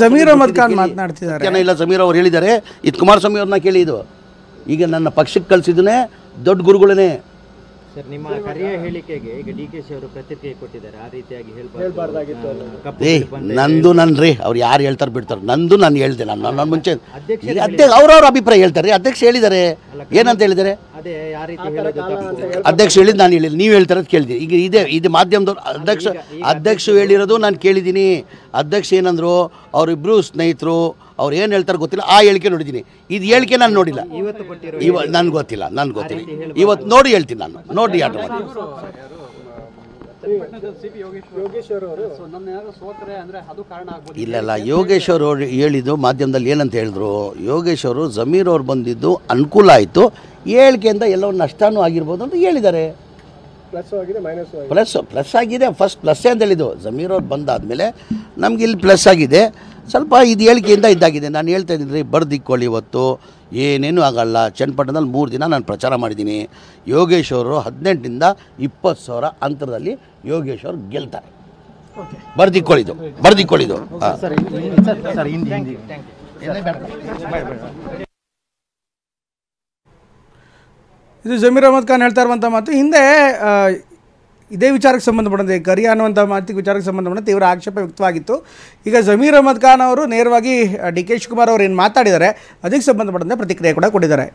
ಜಮೀರ್ ಅಹಮದ್ ಖಾನ್ ಮಾತನಾಡ್ತಿದ್ದಾರೆ. ಇಲ್ಲ, ಜಮೀರ್ ಅವ್ರು ಹೇಳಿದ್ದಾರೆ, ಇದು ಕುಮಾರಸ್ವಾಮಿ ಅವ್ರನ್ನ ಕೇಳಿ. ಇದು ಈಗ ನನ್ನ ಪಕ್ಷಕ್ಕೆ ಕಳಿಸಿದ್ದನೇ ದೊಡ್ಡ ಗುರುಗಳೇ. ಸರ್, ನಿಮ್ಮ ಕರೆಯ ಹೇಳಿಕೆಗೆ ಈಗ DKC ಅವರು ಪ್ರತಿಕ್ರಿಯೆ ಕೊಟ್ಟಿದ್ದಾರೆ. ಆ ರೀತಿಯಾಗಿ ಹೇಳ್ಬಾರ್ದಾಗಿತ್ತು. ನಂದು ನನ್ರಿ ಅವ್ರು ಯಾರು ಹೇಳ್ತಾರೆ ಬಿಡ್ತಾರೆ, ನಂದು ನಾನು ಹೇಳ್ದೆ. ನನ್ನ ಮುಂಚೆ ಅವ್ರವ್ರ ಅಭಿಪ್ರಾಯ ಹೇಳ್ತಾರೆ. ಅಧ್ಯಕ್ಷ ಹೇಳಿದ್ದಾರೆ, ಏನಂತ ಹೇಳಿದ್ದಾರೆ? ಅಧ್ಯಕ್ಷ ಹೇಳಿದ್ದು ನಾನು ಹೇಳಿಲ್ಲ, ನೀವು ಹೇಳ್ತಾರೆ ಅಂತ ಕೇಳಿದ್ದೀನಿ. ಈಗ ಇದು ಮಾಧ್ಯಮದವ್ರು ಅಧ್ಯಕ್ಷ ಹೇಳಿರೋದು ನಾನು ಕೇಳಿದ್ದೀನಿ. ಅಧ್ಯಕ್ಷ ಏನಂದ್ರು, ಅವರಿಬ್ಬರು ಸ್ನೇಹಿತರು, ಅವ್ರು ಏನು ಹೇಳ್ತಾರೆ ಗೊತ್ತಿಲ್ಲ. ಆ ಹೇಳಿಕೆ ನೋಡಿದ್ದೀನಿ, ಇದು ಹೇಳಿಕೆ ನಾನು ನೋಡಿಲ್ಲ. ನನ್ಗೆ ಗೊತ್ತಿಲ್ಲ. ಇವತ್ತು ನೋಡಿ ಹೇಳ್ತೀನಿ, ನಾನು ನೋಡಿ ಆಟ ಮಾಡಿ. ಇಲ್ಲ, ಯೋಗೇಶ್ ಅವರು ಹೇಳಿದ್ದು ಮಾಧ್ಯಮದಲ್ಲಿ ಏನಂತ ಹೇಳಿದ್ರು, ಯೋಗೇಶ್ ಅವರು ಜಮೀರ್ ಅವ್ರು ಬಂದಿದ್ದು ಅನುಕೂಲ ಆಯಿತು, ಹೇಳಿಕೆಯಿಂದ ಎಲ್ಲೋ ನಷ್ಟನೂ ಆಗಿರ್ಬೋದು ಅಂತ ಹೇಳಿದ್ದಾರೆ. ಪ್ಲಸ್ ಆಗಿದೆ. ಫಸ್ಟ್ ಪ್ಲಸ್ಸೇ ಅಂತ ಹೇಳಿದ್ದು. ಜಮೀರ್ ಅವ್ರು ಬಂದಾದಮೇಲೆ ನಮ್ಗೆ ಇಲ್ಲಿ ಪ್ಲಸ್ ಆಗಿದೆ. ಸ್ವಲ್ಪ ಇದು ಹೇಳಿಕೆಯಿಂದ ಇದ್ದಾಗಿದೆ. ನಾನು ಹೇಳ್ತಾ ಇದ್ದೀನಿ ರೀ, ಬರ್ದಿಕ್ಕೊಳ್ಳಿ. ಇವತ್ತು ಏನೇನು ಆಗಲ್ಲ. ಚನ್ನಪಟ್ಟಣದಲ್ಲಿ 3 ದಿನ ನಾನು ಪ್ರಚಾರ ಮಾಡಿದ್ದೀನಿ. ಯೋಗೇಶ್ ಅವರು 18ರಿಂದ 20,000 ಅಂತರದಲ್ಲಿ ಯೋಗೇಶ್ ಅವರು ಗೆಲ್ತಾರೆ. ಬರ್ದಿಕ್ಕೊಳ್ಳಿದ್ದು. ಇದು ಜಮೀರ್ ಅಹಮದ್ ಖಾನ್ ಹೇಳ್ತಾ ಇರುವಂಥ ಮಾತು. ಹಿಂದೆ ಇದೇ ವಿಚಾರಕ್ಕೆ ಸಂಬಂಧಪಟ್ಟಂತೆ ಕರಿಯ ಅನ್ನುವಂಥ ಮಾತಿಗೆ ವಿಚಾರಕ್ಕೆ ಸಂಬಂಧಪಟ್ಟಂತೆ ತೀವ್ರ ಆಕ್ಷೇಪ ವ್ಯಕ್ತವಾಗಿತ್ತು. ಈಗ ಜಮೀರ್ ಅಹಮದ್ ಖಾನ್ ಅವರು ನೇರವಾಗಿ DK ಶಿವಕುಮಾರ್ ಅವರು ಏನು ಮಾತಾಡಿದ್ದಾರೆ ಅದಕ್ಕೆ ಸಂಬಂಧಪಟ್ಟಂತೆ ಪ್ರತಿಕ್ರಿಯೆ ಕೂಡ ಕೊಟ್ಟಿದ್ದಾರೆ.